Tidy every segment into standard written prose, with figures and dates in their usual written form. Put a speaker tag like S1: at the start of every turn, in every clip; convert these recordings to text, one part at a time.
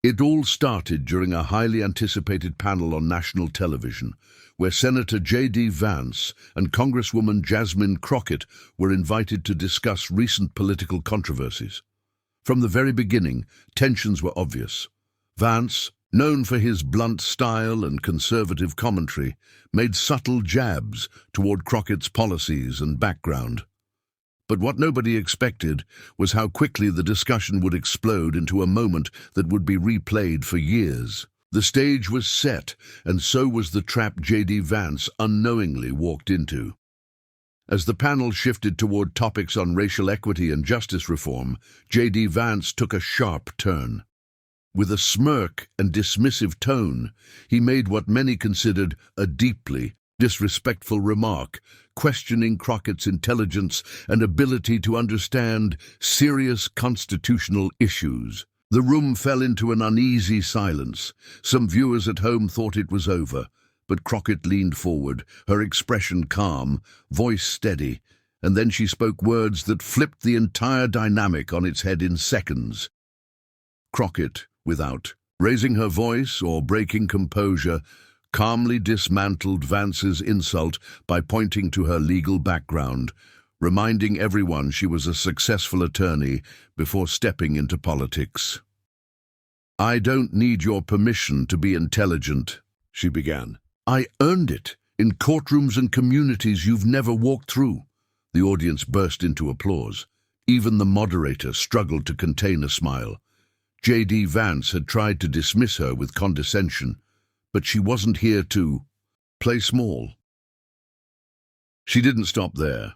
S1: It all started during a highly anticipated panel on national television, where Senator JD Vance and Congresswoman Jasmine Crockett were invited to discuss recent political controversies. From the very beginning, tensions were obvious. Vance, known for his blunt style and conservative commentary, made subtle jabs toward Crockett's policies and background. But what nobody expected was how quickly the discussion would explode into a moment that would be replayed for years. The stage was set, and so was the trap JD Vance unknowingly walked into. As the panel shifted toward topics on racial equity and justice reform, JD Vance took a sharp turn. With a smirk and dismissive tone, he made what many considered a deeply disrespectful remark, questioning Crockett's intelligence and ability to understand serious constitutional issues. The room fell into an uneasy silence. Some viewers at home thought it was over, but Crockett leaned forward, her expression calm, voice steady, and then she spoke words that flipped the entire dynamic on its head in seconds. Crockett, without raising her voice or breaking composure, calmly dismantled Vance's insult by pointing to her legal background, reminding everyone she was a successful attorney before stepping into politics. "I don't need your permission to be intelligent," she began. "I earned it in courtrooms and communities you've never walked through." The audience burst into applause. Even the moderator struggled to contain a smile. JD Vance had tried to dismiss her with condescension, but she wasn't here to play small. She didn't stop there.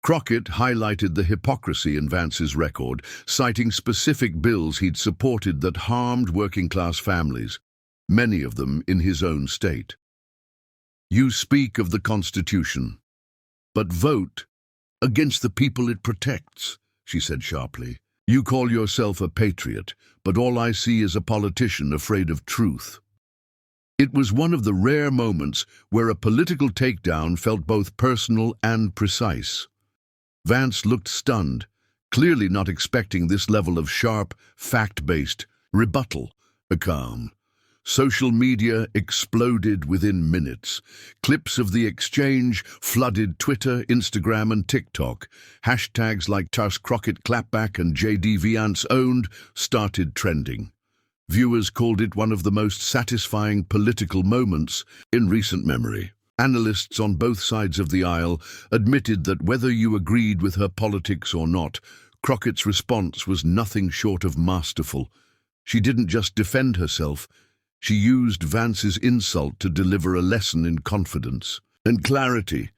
S1: Crockett highlighted the hypocrisy in Vance's record, citing specific bills he'd supported that harmed working-class families, many of them in his own state. "You speak of the Constitution, but vote against the people it protects," she said sharply. "You call yourself a patriot, but all I see is a politician afraid of truth." It was one of the rare moments where a political takedown felt both personal and precise. Vance looked stunned, clearly not expecting this level of sharp, fact-based rebuttal. Calm. Social media exploded within minutes. Clips of the exchange flooded Twitter, Instagram, and TikTok. Hashtags like #Crockett Clapback and JD Vance owned started trending. Viewers called it one of the most satisfying political moments in recent memory. Analysts on both sides of the aisle admitted that whether you agreed with her politics or not, Crockett's response was nothing short of masterful. She didn't just defend herself, she used Vance's insult to deliver a lesson in confidence and clarity.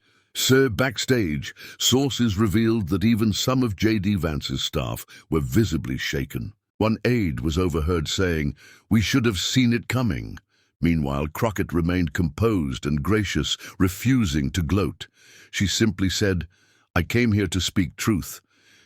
S1: Backstage, sources revealed that even some of JD Vance's staff were visibly shaken. One aide was overheard saying, "We should have seen it coming." Meanwhile, Crockett remained composed and gracious, refusing to gloat. She simply said, "I came here to speak truth.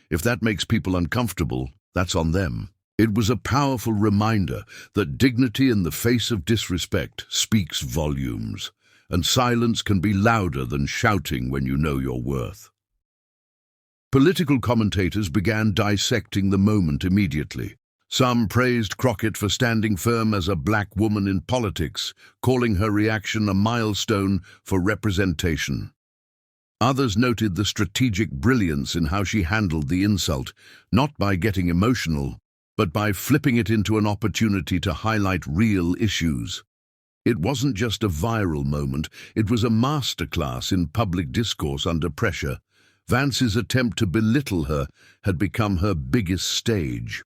S1: If that makes people uncomfortable, that's on them." It was a powerful reminder that dignity in the face of disrespect speaks volumes, and silence can be louder than shouting when you know your worth. Political commentators began dissecting the moment immediately. Some praised Crockett for standing firm as a black woman in politics, calling her reaction a milestone for representation. Others noted the strategic brilliance in how she handled the insult, not by getting emotional, but by flipping it into an opportunity to highlight real issues. It wasn't just a viral moment, it was a masterclass in public discourse under pressure. Vance's attempt to belittle her had become her biggest stage.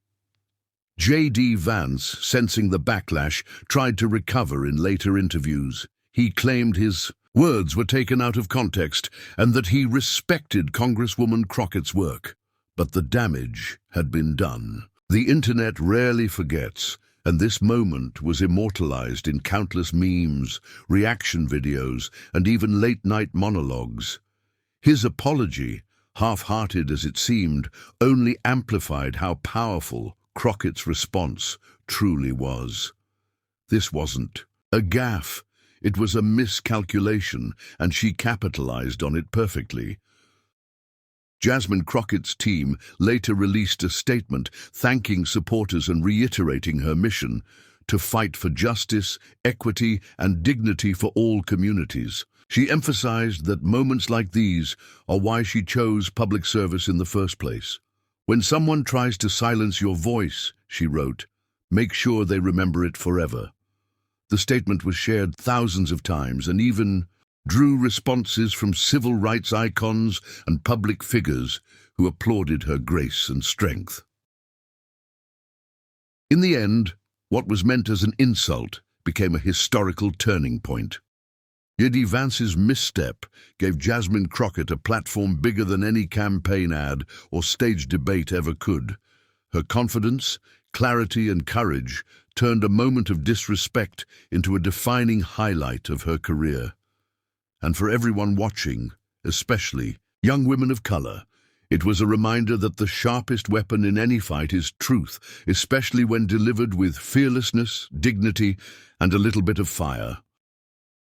S1: JD Vance, sensing the backlash, tried to recover in later interviews. He claimed his words were taken out of context and that he respected Congresswoman Crockett's work. But the damage had been done. The internet rarely forgets, and this moment was immortalized in countless memes, reaction videos, and even late-night monologues. His apology, half-hearted as it seemed, only amplified how powerful Crockett's response truly was. This wasn't a gaffe, it was a miscalculation, and she capitalized on it perfectly. Jasmine Crockett's team later released a statement thanking supporters and reiterating her mission to fight for justice, equity, and dignity for all communities. She emphasized that moments like these are why she chose public service in the first place. "When someone tries to silence your voice," she wrote, "make sure they remember it forever." The statement was shared thousands of times and even drew responses from civil rights icons and public figures who applauded her grace and strength. In the end, what was meant as an insult became a historical turning point. JD Vance's misstep gave Jasmine Crockett a platform bigger than any campaign ad or stage debate ever could. Her confidence, clarity, and courage turned a moment of disrespect into a defining highlight of her career. And for everyone watching, especially young women of color, it was a reminder that the sharpest weapon in any fight is truth, especially when delivered with fearlessness, dignity, and a little bit of fire.